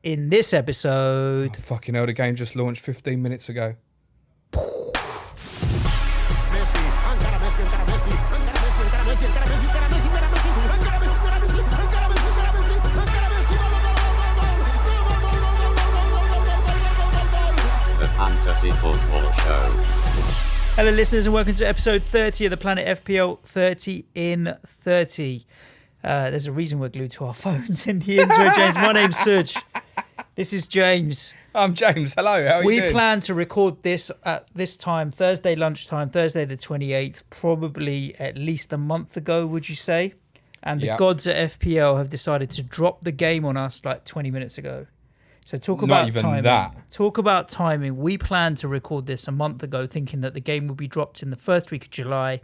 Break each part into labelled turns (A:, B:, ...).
A: in this episode.
B: Oh, fucking hell, the game just launched 15 minutes ago.
C: The Fantasy Football Show.
A: Hello listeners and welcome to episode 30 of the Planet FPL 30 in 30. There's a reason we're glued to our phones in the intro, James. My name's Suj. This is James.
B: I'm James. Hello, how are you doing?
A: We plan to record this at this time, Thursday lunchtime, Thursday the 28th, probably at least a month ago, would you say? And the gods at FPL have decided to drop the game on us like 20 minutes ago. So talk about timing. Talk about timing. We planned to record this a month ago, thinking that the game would be dropped in the first week of July.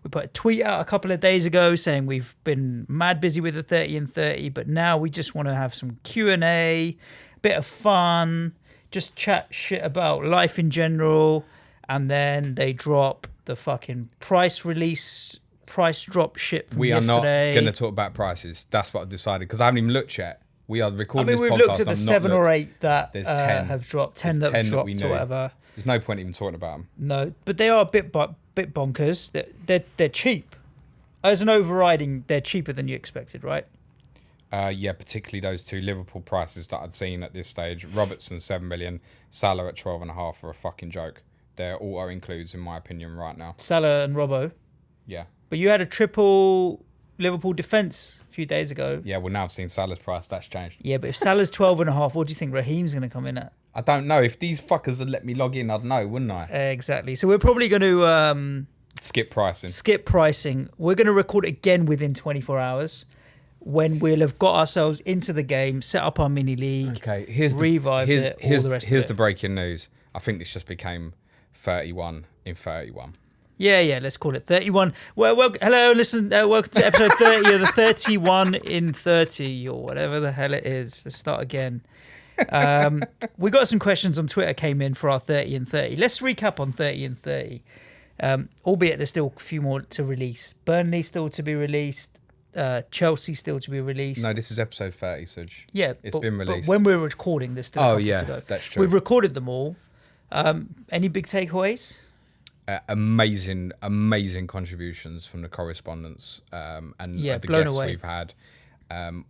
A: We put a tweet out a couple of days ago saying we've been mad busy with the 30 and 30, but now we just want to have some Q&A, bit of fun, just chat shit about life in general, and then they drop the fucking price drop shit from yesterday.
B: We are not going to talk about prices. That's what I've decided, because I haven't even looked yet. We are recording this podcast.
A: We've looked at the 7 or 8 that have dropped, 10 that have dropped or whatever.
B: There's no point even talking about them.
A: No, but they are a bit bonkers. They're cheap. As an overriding, they're cheaper than you expected, right?
B: Yeah, particularly those two Liverpool prices that I'd seen at this stage. Robertson 7 million, Salah at 12.5 are a fucking joke. They're auto includes in my opinion right now.
A: Salah and Robbo.
B: Yeah.
A: But you had a triple Liverpool defence a few days ago.
B: Yeah, well now I've seen Salah's price, that's changed.
A: Yeah, but if Salah's 12.5, what do you think Raheem's going to come in at?
B: I don't know. If these fuckers had let me log in, I'd know, wouldn't I?
A: Exactly. So we're probably going to
B: skip pricing.
A: We're going to record again within 24 hours when we'll have got ourselves into the game, set up our mini league,
B: here's
A: the
B: breaking news. I think this just became 31 in 31.
A: Yeah, let's call it 31. Well hello, listen, welcome to episode 30 of the 31 in 30 or whatever the hell it is. Let's start again. We got some questions on Twitter came in for our 30 and 30. Let's recap on 30 and 30. Albeit there's still a few more to release. Burnley still to be released. Chelsea still to be released.
B: No, this is episode 30, Suj.
A: Yeah,
B: it's been released.
A: But when we're recording, there's still a couple to go.
B: That's true.
A: We've recorded them all. Any big takeaways?
B: Amazing contributions from the correspondents and the guests we've had.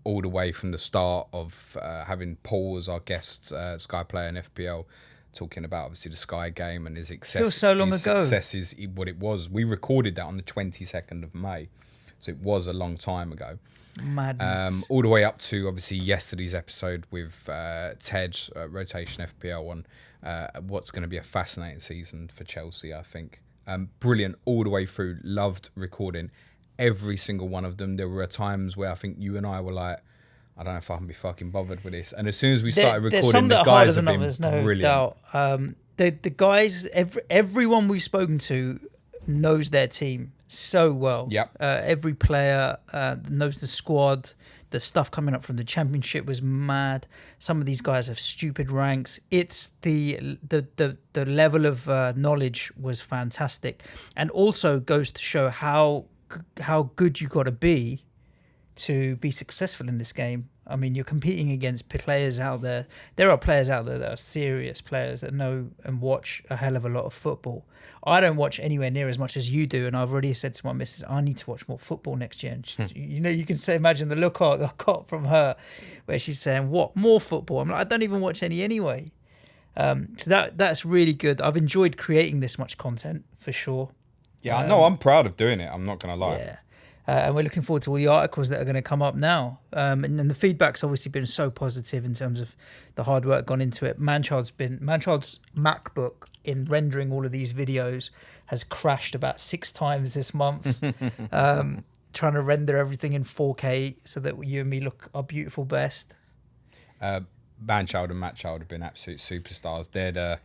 B: All the way from the start of having Paul as our guest, Sky Player and FPL, talking about obviously the Sky game and his success.
A: Feels so long ago.
B: Success is what it was. We recorded that on the 22nd of May, so it was a long time ago.
A: Madness.
B: All the way up to obviously yesterday's episode with Ted, Rotation FPL, on what's going to be a fascinating season for Chelsea, I think. Brilliant all the way through. Loved recording every single one of them. There were times where I think you and I were like, I don't know if I can be fucking bothered with this. And as soon as we started recording, the guys have been brilliant. No doubt.
A: The guys, everyone we've spoken to knows their team so well.
B: Yep.
A: Every player knows the squad. The stuff coming up from the championship was mad. Some of these guys have stupid ranks. It's the level of knowledge was fantastic, and also goes to show how good you got to be successful in this game. I mean, you're competing against players out there. There are players out there that are serious players that know and watch a hell of a lot of football. I don't watch anywhere near as much as you do, and I've already said to my missus, I need to watch more football next year. And you can imagine the look I got from her, where she's saying, "What, more football?" I'm like, I don't even watch any anyway. So that's really good. I've enjoyed creating this much content for sure.
B: Yeah, no, I'm proud of doing it. I'm not going to lie.
A: Yeah. And we're looking forward to all the articles that are going to come up now. And the feedback's obviously been so positive in terms of the hard work gone into it. Manchild's MacBook in rendering all of these videos has crashed about 6 times this month, trying to render everything in 4K so that you and me look our beautiful best.
B: Manchild and Matchild have been absolute superstars. They're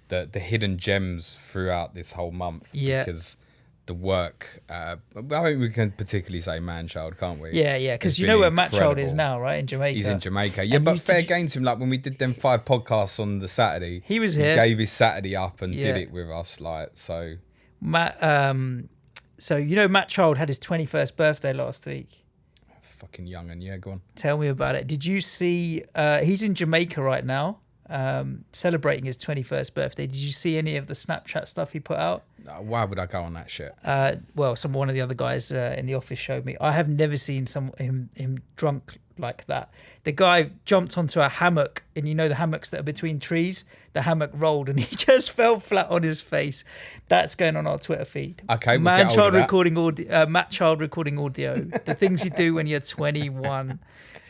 B: the hidden gems throughout this whole month.
A: Yeah.
B: Because the work, I think we can particularly say Manchild, can't we?
A: Yeah, because you know where Matchild is now, right? In Jamaica.
B: He's in Jamaica. Yeah, but fair game to him. Like when we did them 5 podcasts on the Saturday,
A: he was here.
B: He gave his Saturday up and did it with us. Like so.
A: So you know, Matchild had his 21st birthday last week.
B: fucking young. And yeah, go on.
A: Tell me about it. Did you see? He's in Jamaica right now, celebrating his 21st birthday. Did you see any of the Snapchat stuff he put out?
B: Why would I go on that shit?
A: Well, one of the other guys in the office showed me. I have never seen him drunk like that. The guy jumped onto a hammock, and you know the hammocks that are between trees. The hammock rolled, and he just fell flat on his face. That's going on our Twitter feed.
B: Okay,
A: Matt Child recording audio. The things you do when you're 21.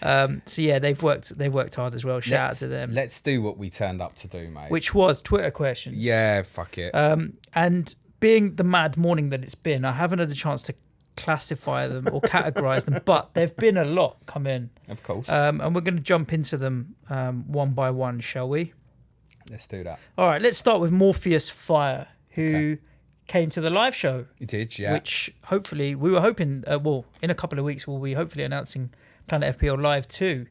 A: So yeah, they've worked hard as well. Shout out to them.
B: Let's do what we turned up to do, mate.
A: Which was Twitter questions.
B: Yeah, fuck it.
A: And being the mad morning that it's been, I haven't had a chance to classify them or categorize them, but there've been a lot come in.
B: Of course.
A: And we're going to jump into them one by one, shall we?
B: Let's do that.
A: All right, let's start with Morpheus Fire, who came to the live show.
B: He did, yeah.
A: Which hopefully, we were hoping, in a couple of weeks, we'll be hopefully announcing Planet FPL Live too.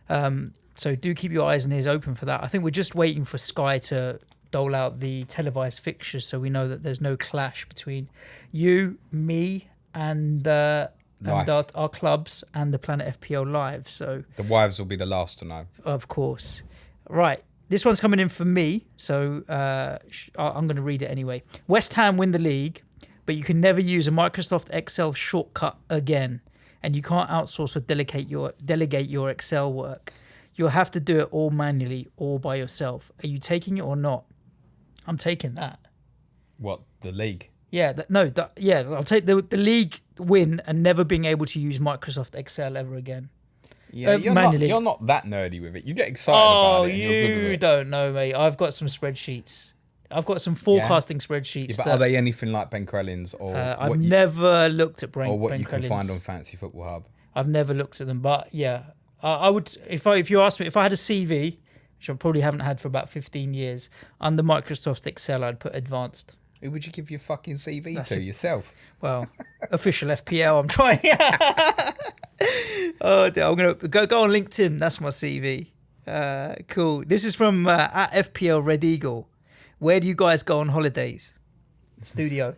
A: So do keep your eyes and ears open for that. I think we're just waiting for Sky to dole out the televised fixtures so we know that there's no clash between you, me, and our clubs and the Planet FPL Live. So
B: the wives will be the last to know.
A: Of course. Right. This one's coming in for me, so I'm going to read it anyway. West Ham win the league, but you can never use a Microsoft Excel shortcut again, and you can't outsource or delegate your Excel work. You'll have to do it all manually, all by yourself. Are you taking it or not? I'm taking that.
B: What, the league?
A: Yeah, I'll take the league win and never being able to use Microsoft Excel ever again.
B: Yeah, you're not that nerdy with it. You get excited about it.
A: You don't know, mate. I've got some spreadsheets. I've got some forecasting spreadsheets.
B: Yeah, but are they anything like Ben Crellin's or
A: I've never looked at
B: or what
A: Ben
B: you can
A: Crellin's.
B: find on Fantasy Football Hub?
A: I've never looked at them, but yeah, I would. If you asked me, if I had a CV, which I probably haven't had for about 15 years, under Microsoft Excel, I'd put advanced.
B: Who would you give your fucking CV to? Yourself?
A: Well, official FPL. I'm trying. Oh, dear, I'm gonna go on LinkedIn. That's my CV. Cool. This is from at FPL Red Eagle. Where do you guys go on holidays? Studio.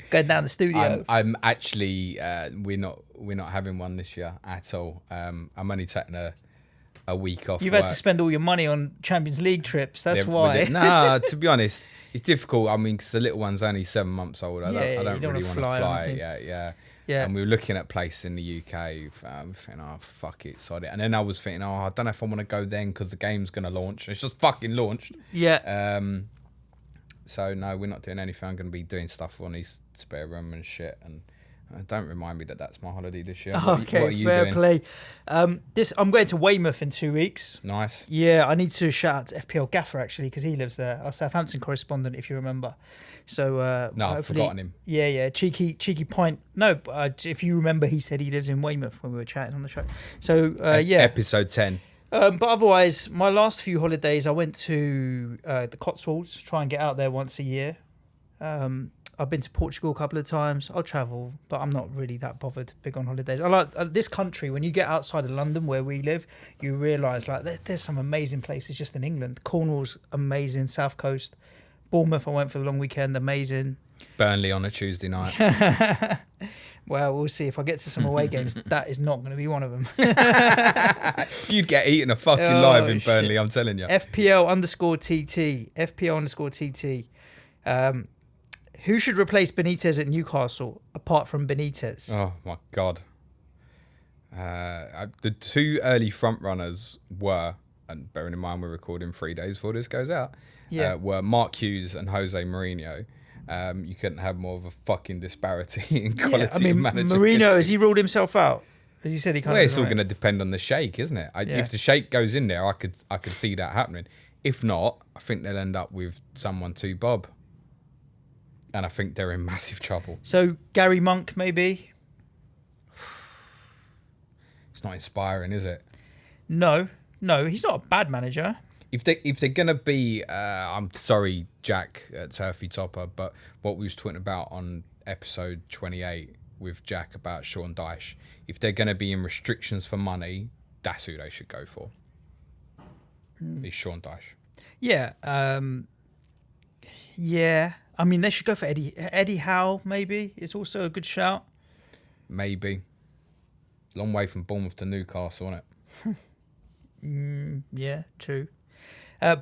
A: Going down the studio.
B: I'm actually we're not having one this year at all. I'm only taking a week off.
A: You've
B: work.
A: had to spend all your money on Champions League trips. That's why.
B: Nah, to be honest, it's difficult. I mean, because the little one's only 7 months old. I don't really want to fly. Yeah. And we were looking at places in the UK. Thinking, oh, fuck it, sod it. And then I was thinking, oh, I don't know if I want to go then because the game's going to launch. It's just fucking launched.
A: Yeah.
B: So, no, we're not doing anything. I'm going to be doing stuff on his spare room and shit. And don't remind me that that's my holiday this year.
A: Okay,
B: what are you
A: fair
B: doing?
A: play. I'm going to Weymouth in 2 weeks.
B: Nice.
A: Yeah, I need to shout out to FPL Gaffer, actually, because he lives there. Our Southampton correspondent, if you remember. So
B: no, I've forgotten him.
A: Yeah, cheeky point. No, but if you remember, he said he lives in Weymouth when we were chatting on the show. So yeah,
B: episode 10.
A: But otherwise, my last few holidays, I went to the Cotswolds, try and get out there once a year. I've been to Portugal a couple of times. I'll travel, but I'm not really that big on holidays. I like this country. When you get outside of London, where we live, you realise like there's some amazing places just in England. Cornwall's amazing, South Coast. Bournemouth, I went for the long weekend, amazing.
B: Burnley on a Tuesday night.
A: Well, we'll see. If I get to some away games, that is not going to be one of them.
B: You'd get eaten a fucking live in Burnley, I'm telling you.
A: FPL_TT. Who should replace Benitez at Newcastle apart from Benitez?
B: Oh, my God. The two early front runners were, and bearing in mind we're recording 3 days before this goes out, were Mark Hughes and Jose Mourinho. You couldn't have more of a fucking disparity in quality of manager.
A: Mourinho, has he ruled himself out? As he said, he can't.
B: Well, it's all going to depend on the Sheikh, isn't it? If the Sheikh goes in there, I could see that happening. If not, I think they'll end up with someone to Bob. And I think they're in massive trouble.
A: So Gary Monk, maybe?
B: It's not inspiring, is it?
A: No, he's not a bad manager.
B: If they're gonna be, I'm sorry, Jack Turfy Topper, but what we was talking about on episode 28 with Jack about Sean Dyche, if they're gonna be in restrictions for money, that's who they should go for. Is Sean Dyche.
A: Yeah, I mean, they should go for Eddie Howe. Maybe it's also a good shout.
B: Maybe. a long way from Bournemouth to Newcastle, isn't it?
A: Yeah, true.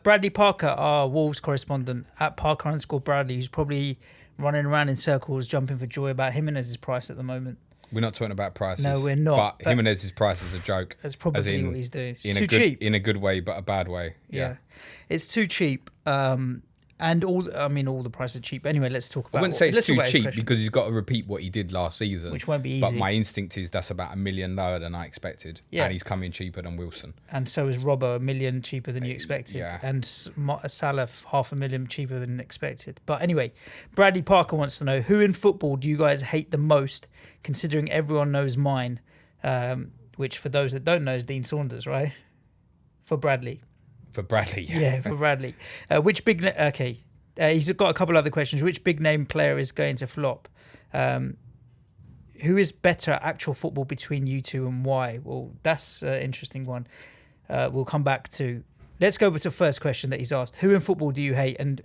A: Bradley Parker, our Wolves correspondent at Parker_Bradley, who's probably running around in circles, jumping for joy about Jimenez's price at the moment.
B: We're not talking about prices.
A: No, we're not.
B: But Jimenez's price is a joke.
A: That's probably what he's doing. It's too
B: cheap.
A: cheap.
B: In a good way, but a bad way. Yeah.
A: It's too cheap. And all the prices are cheap. Anyway, let's talk about.
B: I wouldn't say it's too cheap because he's got to repeat what he did last season,
A: which won't be easy.
B: But my instinct is that's about $1 million lower than I expected, and he's coming cheaper than Wilson.
A: And so is Robbo $1 million cheaper than you expected, and Salah $500,000 cheaper than expected. But anyway, Bradley Parker wants to know who in football do you guys hate the most, considering everyone knows mine, which for those that don't know is Dean Saunders, right? For Bradley.
B: For Bradley,
A: yeah, for Bradley. Which big? He's got a couple other questions. Which big name player is going to flop? Who is better at actual football between you two, and why? Well, that's an interesting one. We'll come back to. Let's go with the first question that he's asked. Who in football do you hate? And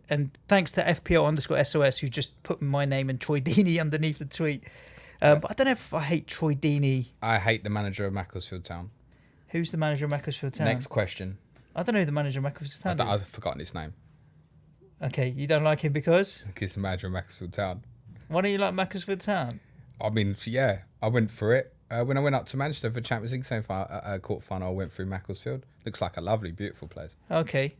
A: thanks to FPL_SOS who just put my name and Troy Deeney underneath the tweet. But I don't know if I hate Troy Deeney.
B: I hate the manager of Macclesfield Town.
A: Who's the manager of Macclesfield Town?
B: Next question.
A: I don't know who the manager of Macclesfield Town is.
B: I've forgotten his name.
A: Okay, you don't like him because?
B: Because he's the manager of Macclesfield Town.
A: Why don't you like Macclesfield Town?
B: I mean, yeah, I went for it. When I went up to Manchester for Champions League quarter final, I went through Macclesfield. Looks like a lovely, beautiful place.
A: Okay.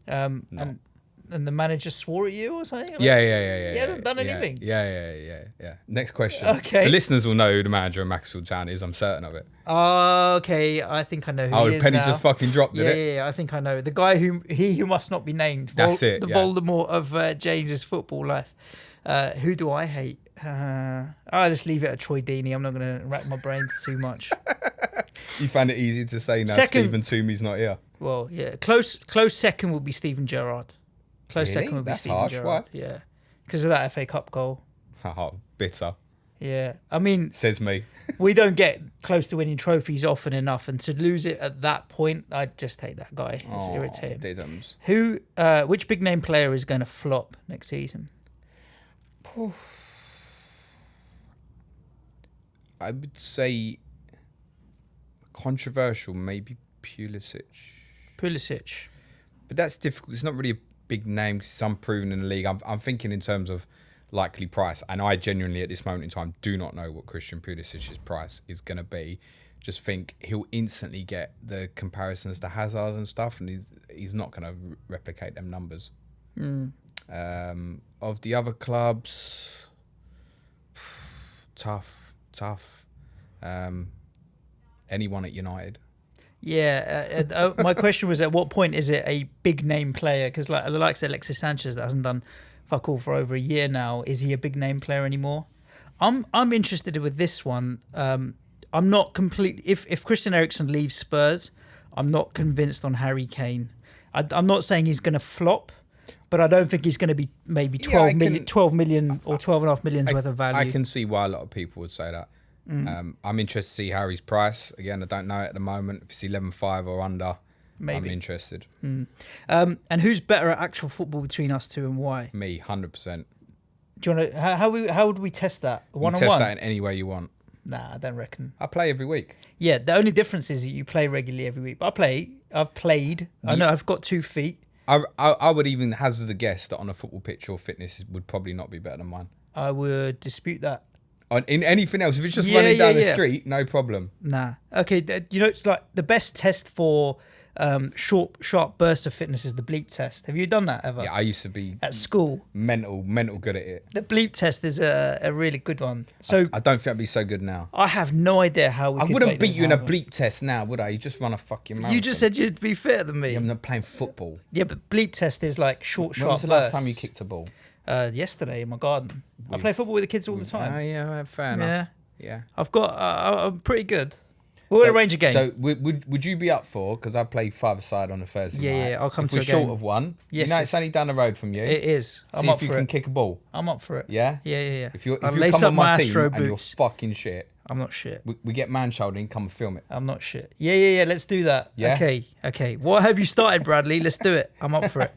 A: And the manager swore at you or something? Like,
B: yeah.
A: He hasn't done anything?
B: Yeah. Next question.
A: Okay.
B: The listeners will know who the manager of Macclesfield Town is, I'm certain of it.
A: Okay, I think I know who he is
B: Penny
A: now.
B: just fucking dropped it.
A: Yeah, I think I know. The guy who must not be named.
B: That's it,
A: The Voldemort of James's football life. Who do I hate? I'll just leave it at Troy Deeney. I'm not going to rack my brains too much.
B: You find it easy to say now Stephen Toomey's not here?
A: Well, yeah. Close second would be Steven Gerrard. Second would be Steven Gerrard.
B: Why?
A: Yeah. Because of that FA Cup goal.
B: Oh, bitter.
A: Yeah. I mean...
B: Says me.
A: We don't get close to winning trophies often enough, and to lose it at that point, I just hate that guy. It's irritating.
B: Diddums.
A: Which big name player is going to flop next season?
B: I would say controversial, maybe Pulisic. But that's difficult. It's not really a big name because it's unproven in the league. I'm thinking in terms of likely price, and I genuinely at this moment in time do not know what Christian Pulisic's price is going to be. Just think he'll instantly get the comparisons to Hazard and stuff, and he's not going to replicate them numbers. Of the other clubs, tough. Anyone at United?
A: Yeah. My question was, at what point is it a big name player? Because like the likes of Alexis Sanchez that hasn't done fuck all for over a year now, is he a big name player anymore? I'm interested with this one. I'm not completely. If Christian Eriksen leaves Spurs, I'm not convinced on Harry Kane. I'm not saying he's going to flop, but I don't think he's going to be maybe 12 million or 12.5 million worth of value.
B: I can see why a lot of people would say that. I'm interested to see Harry's price. Again, I don't know at the moment. If it's 11.5 or under, maybe. I'm interested.
A: And who's better at actual football between us two, and why?
B: Me, 100%.
A: Do you want to? How would we test that? One on one?
B: Test that in any way you want.
A: Nah, I don't reckon.
B: I play every week.
A: Yeah, the only difference is that you play regularly every week. I've played. I know I've got 2 feet.
B: I would even hazard a guess that on a football pitch your fitness would probably not be better than mine.
A: I would dispute that.
B: In anything else, if it's just running down the street, no problem.
A: Nah. Okay, it's like the best test for sharp bursts of fitness is the bleep test. Have you done that ever?
B: Yeah, I used to be
A: at school.
B: Mental good at it.
A: The bleep test is a really good one. So
B: I don't think I'd be so good now.
A: I have no idea how
B: I wouldn't beat you in a bleep test now, would I? You just run a fucking marathon.
A: You just said you'd be fitter than me.
B: Yeah, I'm not playing football.
A: Yeah, but bleep test is like short
B: When was the
A: bursts.
B: last time you kicked a ball?
A: Yesterday in my garden. I play football with the kids all the time.
B: Oh, yeah, fair enough. Yeah.
A: I've got. I'm pretty good. We'll arrange a game.
B: So would you be up for? Because I play five-a-side on a Thursday night.
A: Yeah. I'll come
B: if
A: to a
B: we're
A: game.
B: short of one.
A: Yes,
B: you know, it's only down the road from you.
A: It is. I'm
B: See
A: up
B: if you
A: for
B: can
A: it.
B: kick a ball.
A: I'm up for it.
B: Yeah.
A: Yeah.
B: If you
A: I'll
B: come
A: lace
B: on
A: up
B: my
A: my
B: team
A: Astro
B: and you're
A: boots.
B: fucking shit,
A: I'm not shit.
B: we get man-shouldering. Come and film it.
A: I'm not shit. Yeah. Let's do that.
B: Yeah?
A: Okay. What have you started, Bradley? Let's do it. I'm up for it.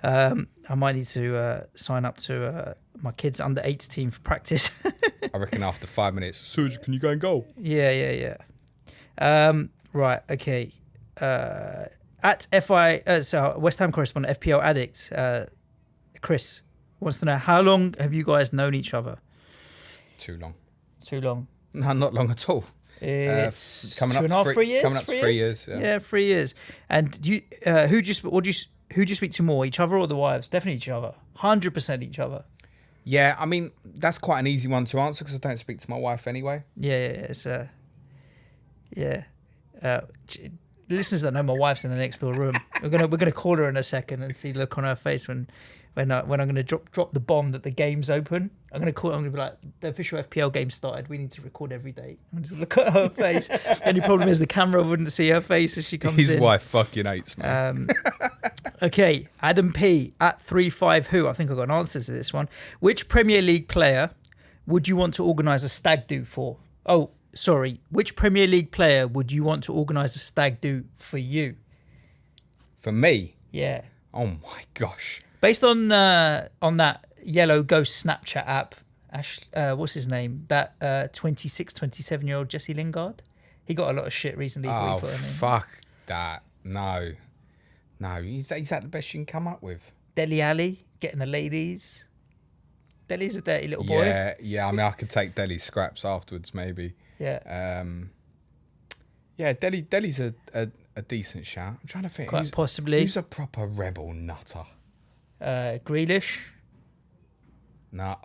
A: I might need to sign up to my kids' under-8s team for practice.
B: I reckon after 5 minutes, Serge, can you go and goal?
A: Yeah. Right. Okay. At so West Ham correspondent FPL addict Chris wants to know, how long have you guys known each other?
B: Too long.
A: Too long.
B: No, not long at all.
A: It's
B: coming
A: two
B: up
A: and a half,
B: to
A: 3 years.
B: Coming up to 3 years.
A: Yeah, 3 years. And do you who do you speak to more, each other or the wives? Definitely each other. 100% each other.
B: Yeah, I mean, that's quite an easy one to answer because I don't speak to my wife anyway.
A: It's listeners that know my wife's in the next door room. We're gonna call her in a second and see the look on her face when I'm gonna drop the bomb that the game's open. I'm gonna be like, the official FPL game started. We need to record every day. I'm just look at her face. The only problem is the camera wouldn't see her face as she comes in.
B: His wife fucking hates me.
A: Okay, Adam P at 35 who. I think I've got an answer to this one. Which Premier League player would you want to organise a stag do for? Oh, sorry. Which Premier League player would you want to organise a stag do for you?
B: For me?
A: Yeah.
B: Oh my gosh.
A: Based on that yellow ghost Snapchat app, what's his name? That 26, 27-year-old Jesse Lingard. He got a lot of shit recently.
B: Oh,
A: for him.
B: fuck that. No. Is that the best you can come up with?
A: Dele Alli, getting the ladies. Dele's a dirty little boy.
B: Yeah. I mean, I could take Dele's scraps afterwards, maybe.
A: Yeah.
B: Dele's a decent shout. I'm trying to think.
A: Quite possibly.
B: Who's a proper rebel nutter?
A: Grealish.
B: Nah,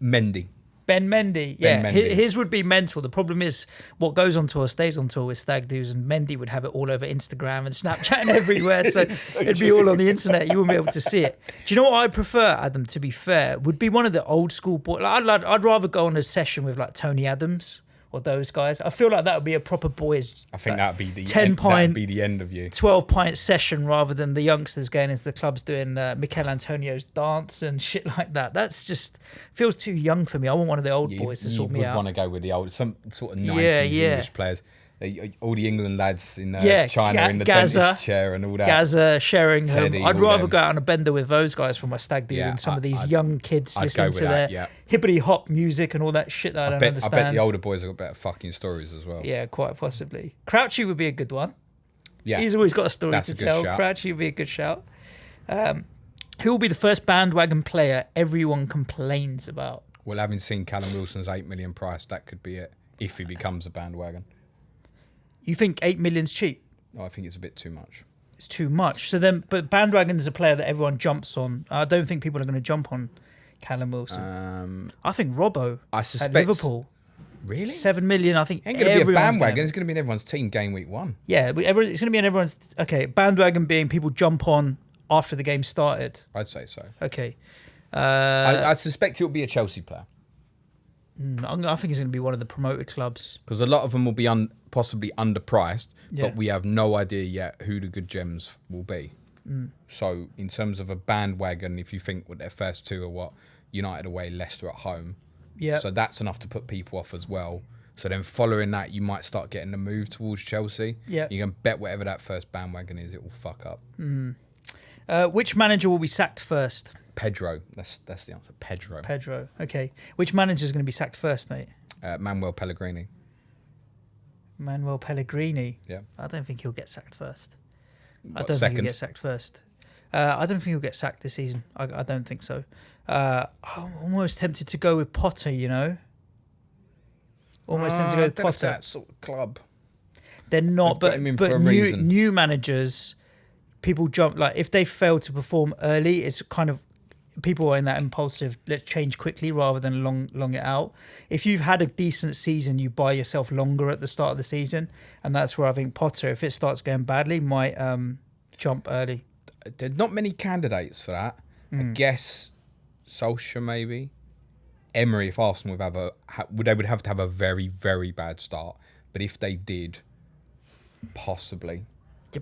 B: Mendy.
A: Ben Mendy.
B: Ben
A: Yeah,
B: Mendy.
A: his would be mental. The problem is what goes on tour stays on tour with stag do's, and Mendy would have it all over Instagram and Snapchat and everywhere. So it'd be all on the internet. You wouldn't be able to see it. Do you know what I'd prefer, Adam, to be fair? Would be one of the old school boys. I'd rather go on a session with like Tony Adams or those guys. I feel like that would be a proper boys.
B: I think that'd be the
A: 10 pint,
B: that'd be the end of you.
A: 12-pint session rather than the youngsters going into the clubs doing Mikel Antonio's dance and shit like that. That's just feels too young for me. I want one of the old boys to sort me out.
B: You would want to go with the old, some sort of 90s English players. All the England lads in China in the dentist chair and all that.
A: Gaza, Sheringham.
B: Teddy,
A: I'd rather go out on a bender with those guys for my stag do than some of these young kids listening to their hippity hop music and all that shit that I don't understand.
B: I bet the older boys have got better fucking stories as well.
A: Yeah, quite possibly. Crouchy would be a good one.
B: Yeah,
A: he's always got a story to tell. Crouchy would be a good shout. Who will be the first bandwagon player everyone complains about?
B: Well, having seen Callum Wilson's 8 million price, that could be it if he becomes a bandwagon.
A: You think 8 million's cheap?
B: Oh, I think it's a bit too much.
A: It's too much. So then, but bandwagon is a player that everyone jumps on. I don't think people are going to jump on Callum Wilson. I think Robbo at Liverpool.
B: Really?
A: 7 million. I think
B: ain't going to be a bandwagon. It's going to be in everyone's team game week 1.
A: Yeah, but it's going to be in everyone's. Okay, bandwagon being people jump on after the game started.
B: I'd say so.
A: Okay.
B: I suspect it'll be a Chelsea player.
A: I think it's going to be one of the promoted clubs.
B: Because a lot of them will be possibly underpriced, but we have no idea yet who the good gems will be. So in terms of a bandwagon, if you think their first two are what? United away, Leicester at home.
A: Yeah.
B: So that's enough to put people off as well. So then following that, you might start getting the move towards Chelsea.
A: Yeah.
B: You can bet whatever that first bandwagon is, it will fuck up.
A: Which manager will be sacked first?
B: Pedro. That's the answer. Pedro.
A: Okay. Which manager is going to be sacked first, mate?
B: Manuel Pellegrini.
A: Manuel Pellegrini.
B: Yeah.
A: I don't think he'll get sacked first.
B: What,
A: I don't
B: second?
A: think he'll get sacked first. I don't think he'll get sacked this season. I don't think so. I'm almost tempted to go with Potter, you know? Almost tempted to go with Potter.
B: That sort of club.
A: They're not, but new managers, people jump, like if they fail to perform early, it's kind of, people are in that impulsive, let's change quickly rather than long it out. If you've had a decent season, you buy yourself longer at the start of the season. And that's where I think Potter, if it starts going badly, might jump early.
B: There's not many candidates for that. I guess Solskjaer maybe. Emery, if Arsenal would have to have a very, very bad start. But if they did, possibly.
A: Yeah,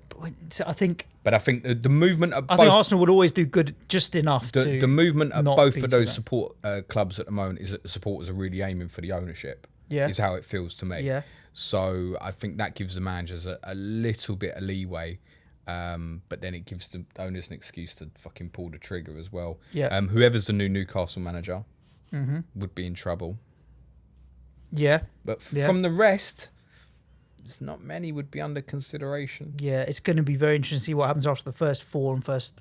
A: I think
B: the movement of
A: I think Arsenal would always do good, just enough to.
B: The movement of both of those
A: that.
B: support clubs at the moment is that the supporters are really aiming for the ownership.
A: Yeah,
B: is how it feels to me.
A: Yeah.
B: So I think that gives the managers a little bit of leeway, but then it gives the owners an excuse to fucking pull the trigger as well.
A: Yeah.
B: Whoever's the new Newcastle manager would be in trouble.
A: Yeah.
B: But from the rest, There's not many would be under consideration.
A: Yeah, it's going to be very interesting to see what happens after the first 4 and first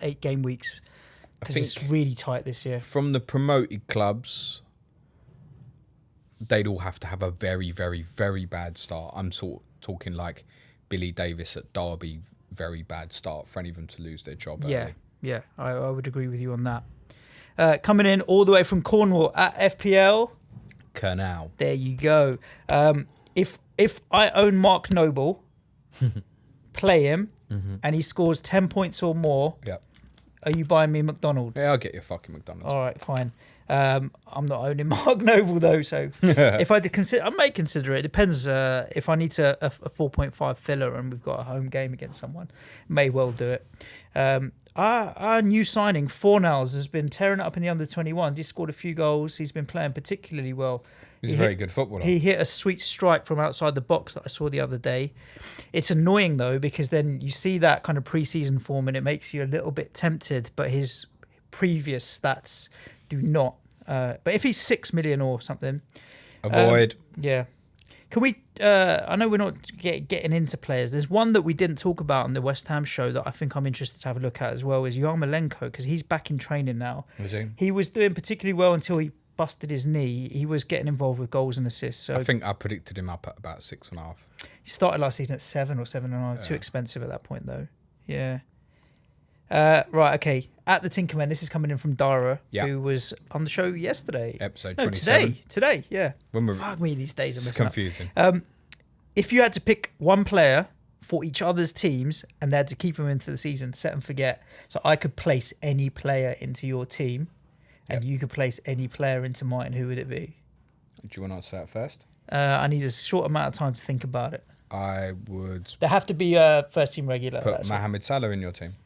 A: 8 game weeks, because it's really tight this year.
B: From the promoted clubs, they'd all have to have a very, very, very bad start. I'm talking like Billy Davis at Derby, very bad start for any of them to lose their job early.
A: Yeah, I would agree with you on that. Coming in all the way from Cornwall at FPL.
B: Canal.
A: There you go. If I own Mark Noble, play him, and he scores 10 points or more, are you buying me McDonald's?
B: Yeah, I'll get you a fucking McDonald's.
A: All right, fine. I'm not owning Mark Noble though, so if I did consider, I may consider it. It depends. If I need a 4.5 filler and we've got a home game against someone, may well do it. Our new signing, Fornals, has been tearing it up in the under-21. He scored a few goals. He's been playing particularly well.
B: He's a very good footballer.
A: He hit a sweet strike from outside the box that I saw the other day. It's annoying though, because then you see that kind of pre-season form and it makes you a little bit tempted, but his previous stats do not. But if he's 6 million or something,
B: avoid.
A: Yeah. Can we? I know we're not getting into players. There's one that we didn't talk about on the West Ham show that I think I'm interested to have a look at as well. Is Yarmolenko, because he's back in training now.
B: Was he?
A: He was doing particularly well until he busted his knee. He was getting involved with goals and assists. So
B: I think I predicted him up at about 6.5.
A: He started last season at 7 or 7.5. Yeah. Too expensive at that point though. Yeah. Right, okay. At the Tinkerman, this is coming in from Dara, who was on the show yesterday.
B: Episode 27.
A: Today, yeah.
B: Fuck
A: me, these days are
B: confusing.
A: If you had to pick one player for each other's teams and they had to keep them into the season, set and forget. So I could place any player into your team and you could place any player into mine. Who would it be?
B: Do you want to say it first?
A: I need a short amount of time to think about it.
B: I would...
A: They have to be a first-team regular.
B: Put Mohamed Salah in your team.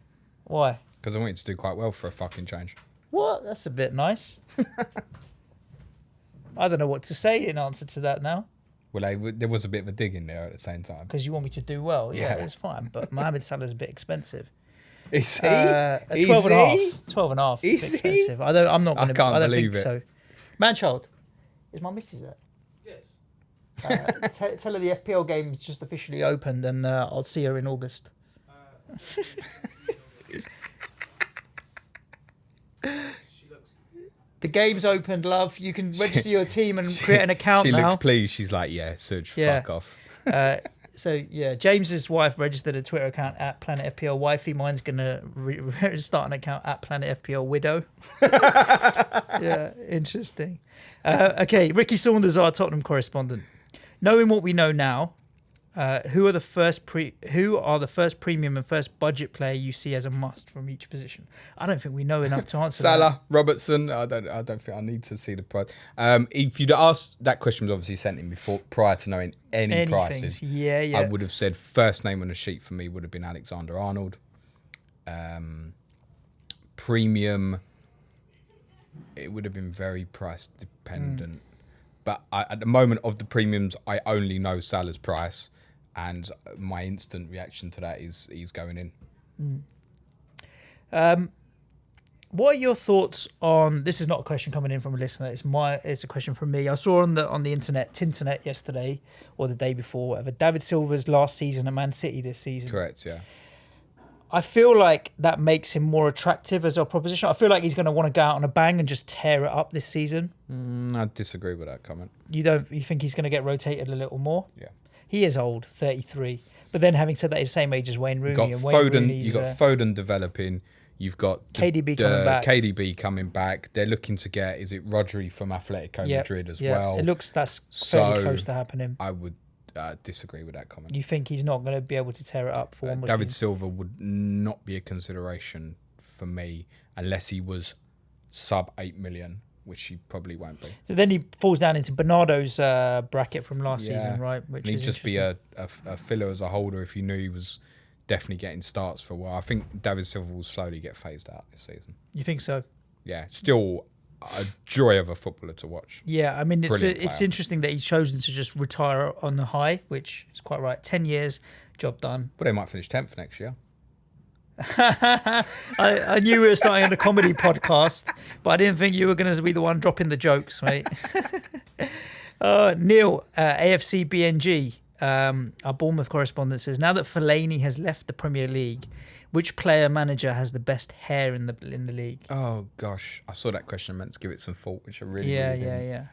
A: Why?
B: Because I want you to do quite well for a fucking change.
A: What? That's a bit nice. I don't know what to say in answer to that now.
B: Well, there was a bit of a dig in there at the same time.
A: Because you want me to do well. Yeah, it's fine. But Mohamed Salah's a bit expensive.
B: Is he?
A: 12 and a half. 12 and a half.
B: Is
A: expensive. I'm not going to.
B: I don't
A: think
B: it.
A: So. Manchild, is my missus there?
D: Yes.
A: Tell her the FPL game is just officially opened and I'll see her in August. The game's opened, love. You can register your team and create an account now.
B: She looks pleased. She's like, Serge, fuck off.
A: James's wife registered a Twitter account at Planet FPL Wifey. Mine's going to start an account at Planet FPL Widow. Yeah, interesting. Okay, Ricky Saunders, our Tottenham correspondent. Knowing what we know now, who are the first premium and first budget player you see as a must from each position? I don't think we know enough to answer
B: Salah,
A: that.
B: Robertson. I don't think I need to see the price. If you'd asked, that question was obviously sent in prior to knowing any prices.
A: Yeah.
B: I would have said first name on the sheet for me would have been Alexander Arnold. Premium, it would have been very price dependent. But at the moment of the premiums, I only know Salah's price. And my instant reaction to that is he's going in.
A: What are your thoughts on? This is not a question coming in from a listener. It's a question from me. I saw on the internet, Tinternet yesterday or the day before, whatever. David Silva's last season at Man City this season.
B: Correct. Yeah.
A: I feel like that makes him more attractive as a proposition. I feel like he's going to want to go out on a bang and just tear it up this season.
B: I disagree with that comment.
A: You think he's going to get rotated a little more?
B: Yeah.
A: He is old, 33. But then having said that, he's the same age as Wayne Rooney.
B: You've got Foden developing. You've got
A: KDB coming back.
B: KDB coming back. They're looking to get, is it Rodri from Atletico Madrid as well?
A: It looks that's fairly close to happening.
B: I would disagree with that comment.
A: You think he's not going to be able to tear it up for one more
B: David
A: season?
B: Silva would not be a consideration for me unless he was sub 8 million, which he probably won't be.
A: So then he falls down into Bernardo's bracket from last season, right? Which
B: he'd just be a filler as a holder if you knew he was definitely getting starts for a while. I think David Silva will slowly get phased out this season.
A: You think so?
B: Yeah, still a joy of a footballer to watch.
A: Yeah, I mean, it's interesting that he's chosen to just retire on the high, which is quite right. 10 years, job done.
B: But they might finish 10th next year.
A: I knew we were starting on a comedy podcast, but I didn't think you were going to be the one dropping the jokes, mate. Neil, AFC BNG. our Bournemouth correspondent says, now that Fellaini has left the Premier League, which player manager has the best hair in the league?
B: Oh gosh, I saw that question. I meant to give it some thought, which I really didn't.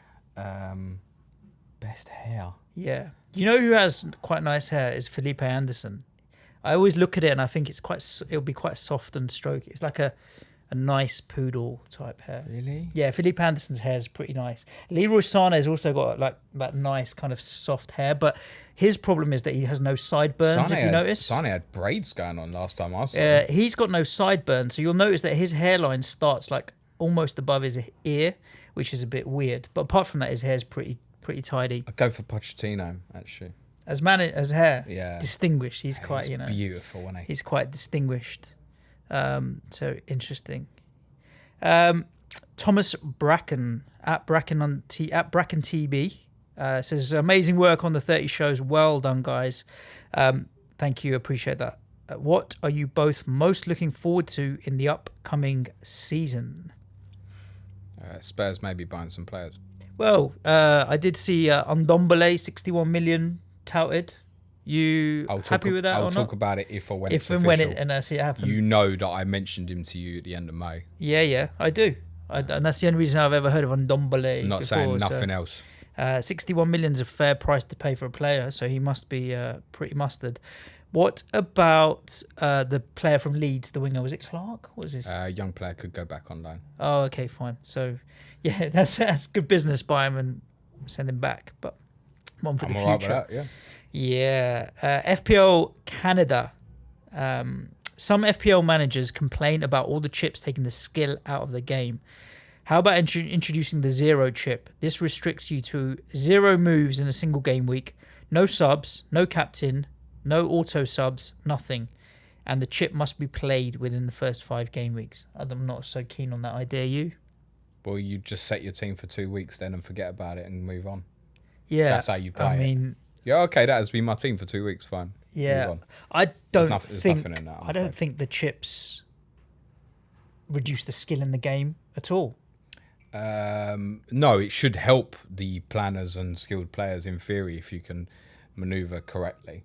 B: Best hair.
A: Yeah. You know who has quite nice hair is Felipe Anderson. I always look at it and I think it'll be quite soft and strokey. It's like a nice poodle type hair.
B: Really?
A: Yeah, Felipe Anderson's hair is pretty nice. Leroy Sané's also got like that nice kind of soft hair, but his problem is that he has no sideburns, if you notice.
B: Sané had braids going on last time I saw him.
A: He's got no sideburns, so you'll notice that his hairline starts like almost above his ear, which is a bit weird. But apart from that, his hair's pretty tidy.
B: I'd go for Pochettino, actually.
A: As hair,
B: Yeah.
A: Distinguished. He's quite,
B: beautiful, isn't he?
A: He's quite distinguished. So interesting. Thomas Bracken at Bracken TB says amazing work on the 30 shows. Well done, guys. Thank you. Appreciate that. What are you both most looking forward to in the upcoming season?
B: Spurs may be buying some players.
A: Well, I did see Ndombele 61 million touted. You happy with that or not?
B: I'll talk about it if or when it's
A: official. And I see it happen.
B: You know that I mentioned him to you at the end of May.
A: Yeah, I do. And that's the only reason I've ever heard of Ndombele.
B: I'm not saying nothing else.
A: 61 million is a fair price to pay for a player, so he must be pretty mustard. What about the player from Leeds, the winger? Was it Clark? What was his?
B: Young player could go back on loan.
A: Oh, okay, fine. So, yeah, that's good business. Buy him and send him back. But one for the future.
B: All right with that, yeah.
A: Yeah. FPL Canada. Some FPL managers complain about all the chips taking the skill out of the game. How about introducing the zero chip? This restricts you to 0 moves in a single game week, no subs, no captain, no auto subs, nothing. And the chip must be played within the first 5 game weeks. I'm not so keen on that idea, you?
B: Well, you just set your team for 2 weeks then and forget about it and move on.
A: Yeah.
B: That's how you play
A: it.
B: Yeah, okay, that has been my team for 2 weeks, fine.
A: Yeah. I don't think the chips reduce the skill in the game at all.
B: No, it should help the planners and skilled players in theory if you can maneuver correctly.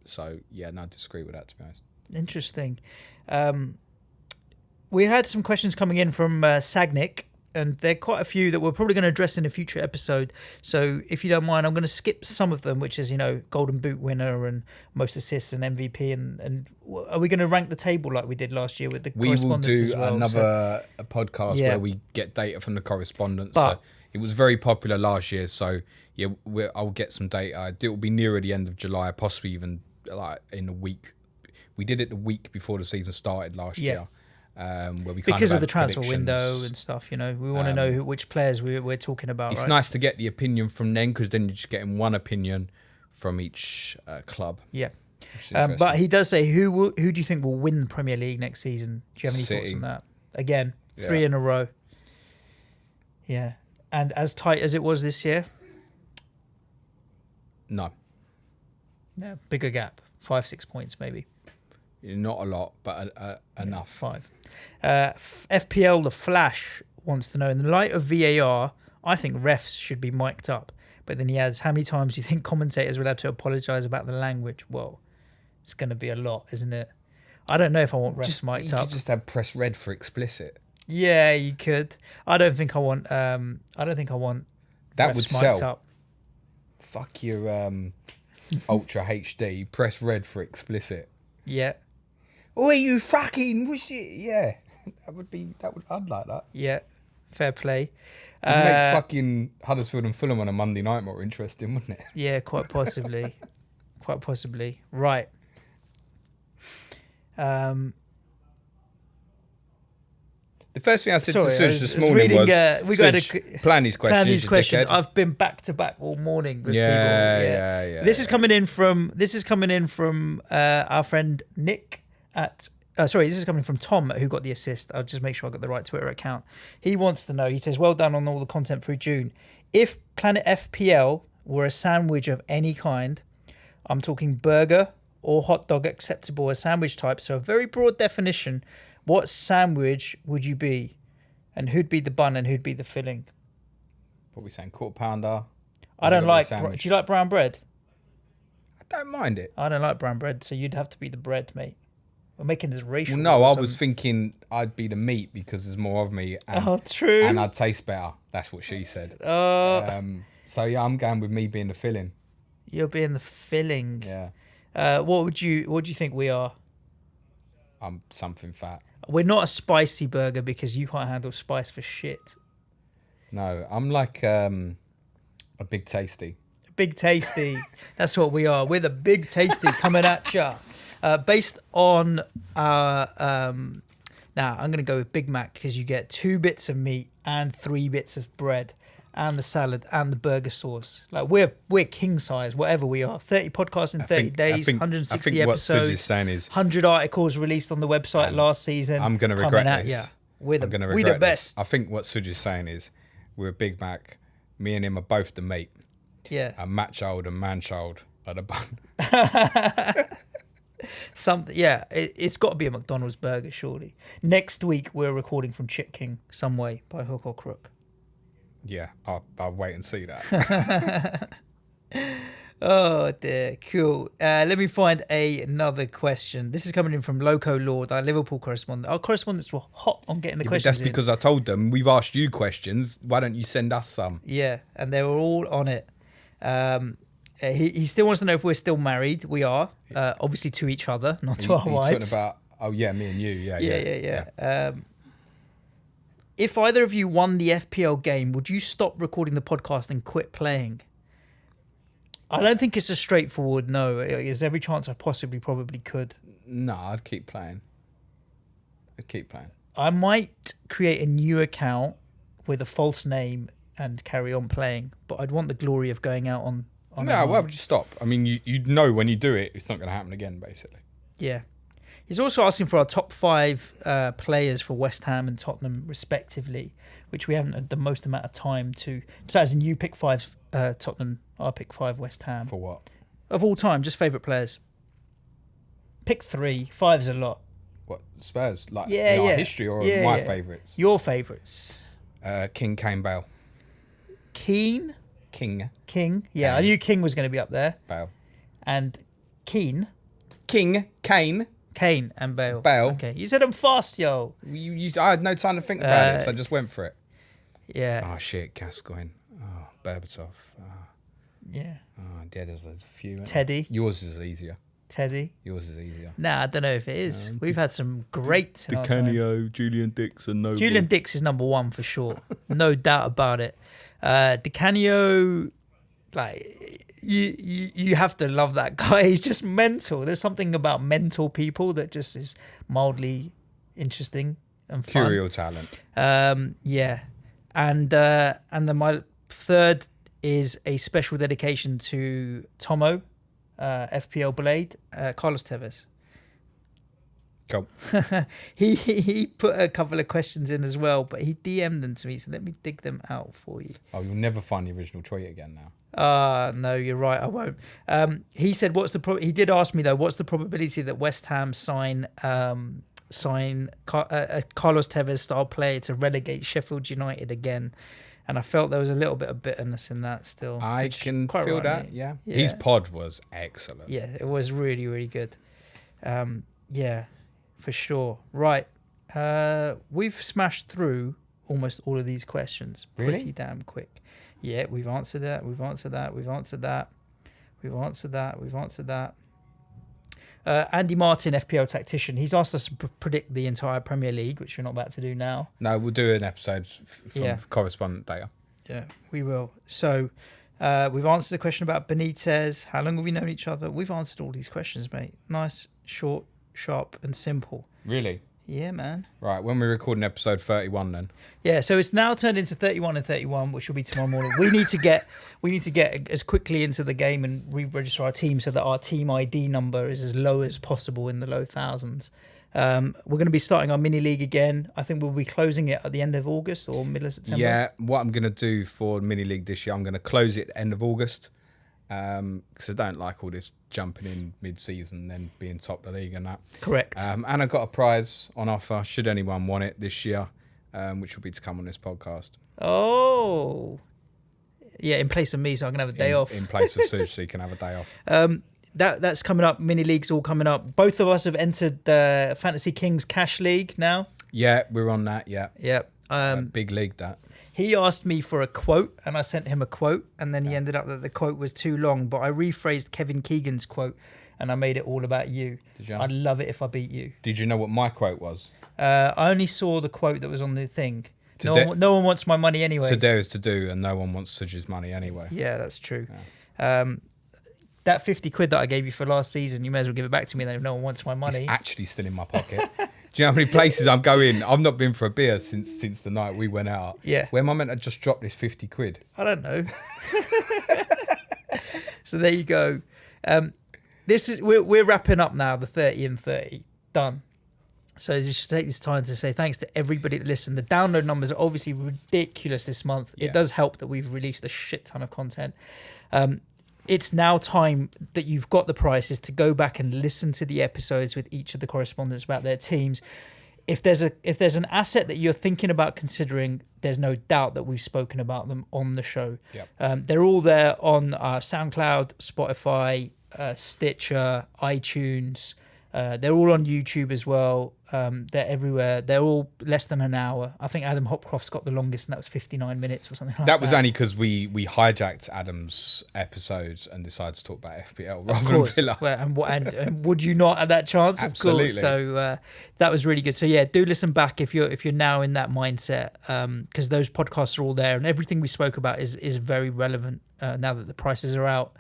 B: So, yeah, no, I disagree with that, to be honest.
A: Interesting. We had some questions coming in from Sagnik, and there are quite a few that we're probably going to address in a future episode. So if you don't mind, I'm going to skip some of them, which is, Golden Boot winner and most assists and MVP. And are we going to rank the table like we did last year with the correspondents as well?
B: We will do another podcast where we get data from the correspondents. So it was very popular last year. So, yeah, I'll get some data. It will be nearer the end of July, possibly even like in a week. We did it the week before the season started last year. Where we
A: because of the transfer window and stuff, we want to know which players we're talking about.
B: It's nice to get the opinion from them because then you're just getting one opinion from each club.
A: Yeah, but he does say who do you think will win the Premier League next season? Do you have any thoughts on that? Again, 3 in a row. Yeah, and as tight as it was this year.
B: No.
A: Yeah, bigger gap, 5-6 points maybe.
B: Not a lot, but enough.
A: 5. FPL The Flash wants to know, in the light of VAR, I think refs should be mic'd up. But then he adds, how many times do you think commentators will have to apologise about the language? Well, it's going to be a lot, isn't it? I don't know if I want refs mic'd up.
B: You could just have press red for explicit.
A: Yeah, you could. I don't think I want. That
B: refs would
A: mic'd
B: sell.
A: Up.
B: Fuck your Ultra HD. Press red for explicit.
A: Yeah.
B: Oh, you fucking wish it. Yeah, I'd like that.
A: Yeah, fair play.
B: It'd make fucking Huddersfield and Fulham on a Monday night more interesting, wouldn't it?
A: Yeah, quite possibly. Quite possibly. Right.
B: The first thing I said to Suj this morning was, plan these questions.
A: I've been back to back all morning with people.
B: Yeah.
A: This is coming in from our friend Nick at. This is coming from Tom, who got the assist. I'll just make sure I got the right Twitter account. He wants to know. He says, "Well done on all the content through June. If Planet FPL were a sandwich of any kind, I'm talking burger or hot dog acceptable as sandwich type. So a very broad definition." What sandwich would you be? And who'd be the bun and who'd be the filling?
B: What are we saying? Quarter pounder?
A: I don't like... Do you like brown bread?
B: don't mind it.
A: I don't like brown bread, so you'd have to be the bread, mate. We're making this racial.
B: Well, no,
A: or
B: I
A: something.
B: was thinking I'd be the meat because there's more of me. And,
A: Oh, true.
B: And I'd taste better. That's what she said. So yeah, I'm going with me being the filling.
A: You're being the filling.
B: Yeah.
A: What do you think we are?
B: I'm something fat.
A: We're not a spicy burger because you can't handle spice for shit.
B: No, I'm like a big tasty.
A: Big Tasty. That's what we are. We're the Big Tasty coming at ya. Based on our... now, I'm going to go with Big Mac because you get 2 bits of meat and 3 bits of bread and the salad and the burger sauce. Like, we're king size, whatever we are. 30 podcasts in 30 days, 160
B: I think what Suj
A: episodes.
B: is saying is...
A: 100 articles released on the website last season.
B: I'm going to regret
A: coming at
B: this.
A: ya. We're
B: I'm gonna
A: the
B: regret
A: best.
B: this. I think what Suj is saying is we're a Big Mac. Me and him are both the mate.
A: Yeah.
B: A Matt-child and man-child are the bun.
A: Something, yeah. It's got to be a McDonald's burger, surely. Next week we're recording from Chit King, some way, by hook or crook.
B: Yeah, I'll wait and see that.
A: Oh dear, cool. Let me find another question. This is coming in from Loco Lord, our Liverpool correspondent. Our correspondents were hot on getting the
B: But
A: questions
B: that's because I told them we've asked you questions. Why don't you send us some?
A: Yeah, and they were all on it. He still wants to know if we're still married. We are, obviously to each other, not to our
B: Are you
A: wives.
B: talking about? Me and you.
A: Yeah. If either of you won the FPL game, would you stop recording the podcast and quit playing? I don't think it's a straightforward no. There's every chance I probably could.
B: No, I'd keep playing.
A: I might create a new account with a false name and carry on playing, but I'd want the glory of going out on
B: No, why would you stop? I mean, you know when you do it, it's not going to happen again, basically.
A: Yeah. He's also asking for our top 5 players for West Ham and Tottenham, respectively, which we haven't had the most amount of time to. So, as in, you pick 5 Tottenham, I pick 5 West Ham.
B: For what?
A: Of all time, just favourite players. Pick 3. 5's a lot.
B: What, Spurs? Like
A: Yeah,
B: in our
A: yeah.
B: history or
A: Yeah,
B: my
A: yeah.
B: favourites?
A: Your favourites.
B: King, Kane, Bale.
A: Keane?
B: King,
A: King. Yeah, I knew King was going to be up there.
B: Bale.
A: And Keane?
B: King, Kane.
A: Kane and Bale.
B: Bale.
A: Okay. You said them fast, yo.
B: I had no time to think about it, so I just went for it.
A: Yeah.
B: Oh, shit, Gascoigne. Oh, Berbatov. Oh,
A: Yeah.
B: there's a few. isn't
A: Teddy.
B: there? Yours is easier.
A: Teddy.
B: Yours is easier.
A: Nah, I don't know if it is. We've had some great in our time.
B: Julian Dixon, Noble.
A: Julian Dix is number 1 for sure. No doubt about it. Di Canio, like, you have to love that guy. He's just mental. There's something about mental people that just is mildly interesting and fun.
B: Curial talent.
A: Yeah. And then my 3rd is a special dedication to Tomo, FPL Blade, Carlos Tevez.
B: Cool.
A: He put a couple of questions in as well, but he DM'd them to me, so let me dig them out for you.
B: Oh, you'll never find the original tweet again now.
A: No, you're right, I won't. He said, he did ask me though, what's the probability that West Ham sign a Carlos Tevez style player to relegate Sheffield United again? And I felt there was a little bit of bitterness in that still.
B: I can
A: quite
B: feel
A: right,
B: that,
A: mate.
B: yeah.
A: Yeah.
B: His pod was excellent.
A: Yeah, it was really, really good. Yeah, for sure. Right. We've smashed through almost all of these questions
B: Really?
A: pretty damn quick. Yeah, we've answered that. We've answered that. We've answered that. We've answered that. We've answered that. Andy Martin, FPL tactician, he's asked us to predict the entire Premier League, which we're not about to do now.
B: No, we'll do an episode from correspondent data.
A: Yeah, we will. So we've answered the question about Benitez. How long have we known each other? We've answered all these questions, mate. Nice, short, sharp, and simple.
B: Really?
A: Yeah, man.
B: Right, when we're recording episode 31 then.
A: Yeah, so it's now turned into 31 and 31, which will be tomorrow morning. We need to get as quickly into the game and re-register our team so that our team ID number is as low as possible in the low thousands. We're going to be starting our mini league again. I think we'll be closing it at the end of August or middle of September.
B: Yeah, what I'm going to do for mini league this year, I'm going to close it at the end of August because I don't like all this jumping in mid-season and then being top of the league and that.
A: Correct.
B: And I've got a prize on offer should anyone want it this year, which will be to come on this podcast.
A: Oh. Yeah, in place of me, so I can have a day off.
B: In place of Suj, so you can have a day off.
A: that's coming up. Mini leagues all coming up. Both of us have entered the Fantasy Kings Cash League now.
B: Yeah, we're on that. Yeah. Big league that.
A: He asked me for a quote, and I sent him a quote, and then he ended up that the quote was too long. But I rephrased Kevin Keegan's quote, and I made it all about you.
B: Did you?
A: I'd love it if I beat you.
B: Did you know what my quote was?
A: I only saw the quote that was on the thing. No one wants my money anyway.
B: To dare is to do, and no one wants Suj's money anyway.
A: Yeah, that's true.
B: Yeah.
A: That 50 quid that I gave you for last season, you may as well give it back to me then if no one wants my money.
B: It's actually still in my pocket. Do you know how many places I'm going? I've not been for a beer since the night we went out.
A: Yeah.
B: Where am I meant to just drop this 50 quid?
A: I don't know. So there you go. We're wrapping up now, the 30 and 30. Done. So just take this time to say thanks to everybody that listened. The download numbers are obviously ridiculous this month.
B: Yeah.
A: It does help that we've released a shit ton of content. It's now time that you've got the prices to go back and listen to the episodes with each of the correspondents about their teams. If there's an asset that you're thinking about considering, there's no doubt that we've spoken about them on the show.
B: Yep.
A: They're all there on SoundCloud, Spotify, Stitcher, iTunes. They're all on YouTube as well. They're everywhere. They're all less than an hour. I think Adam Hopcroft's got the longest, and that was 59 minutes or something like that.
B: That was only because we hijacked Adam's episodes and decided to talk about FPL rather than Villa.
A: Well, and would you not at that chance?
B: Absolutely.
A: Of course. So that was really good. So yeah, do listen back if you're now in that mindset, because those podcasts are all there, and everything we spoke about is very relevant now that the prices are out.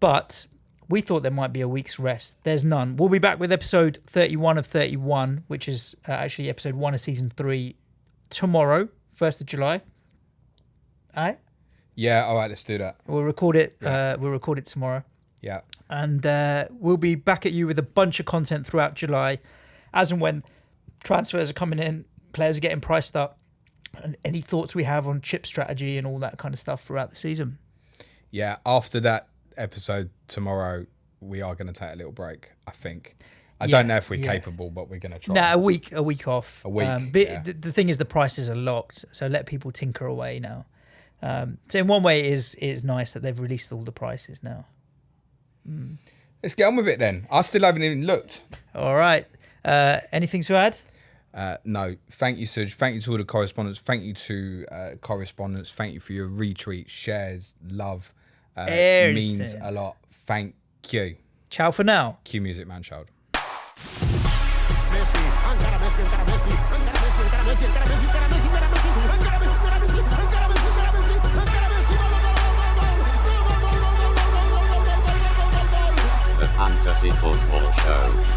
A: But we thought there might be a week's rest. There's none. We'll be back with episode 31 of 31, which is actually episode 1 of season 3 tomorrow, 1st of July. All right?
B: Yeah, all right, let's do that.
A: We'll record it.
B: Yeah.
A: We'll record it tomorrow.
B: Yeah.
A: And we'll be back at you with a bunch of content throughout July, as and when transfers are coming in, players are getting priced up, and any thoughts we have on chip strategy and all that kind of stuff throughout the season.
B: Yeah, after that episode tomorrow, we are going to take a little break, I think. I don't know if we're capable, but we're going to try.
A: Nah, a week off.
B: A week,
A: but the thing is, the prices are locked, so let people tinker away now. So in one way, it is nice that they've released all the prices now.
B: Let's get on with it then. I still haven't even looked.
A: All right. Anything to add?
B: No. Thank you, Suj. Thank you to all the correspondents. Thank you to correspondents. Thank you for your retweets, shares, love. Means a lot. Thank you.
A: Ciao for now.
B: Cue music, man child.
C: The Fantasy Football Show.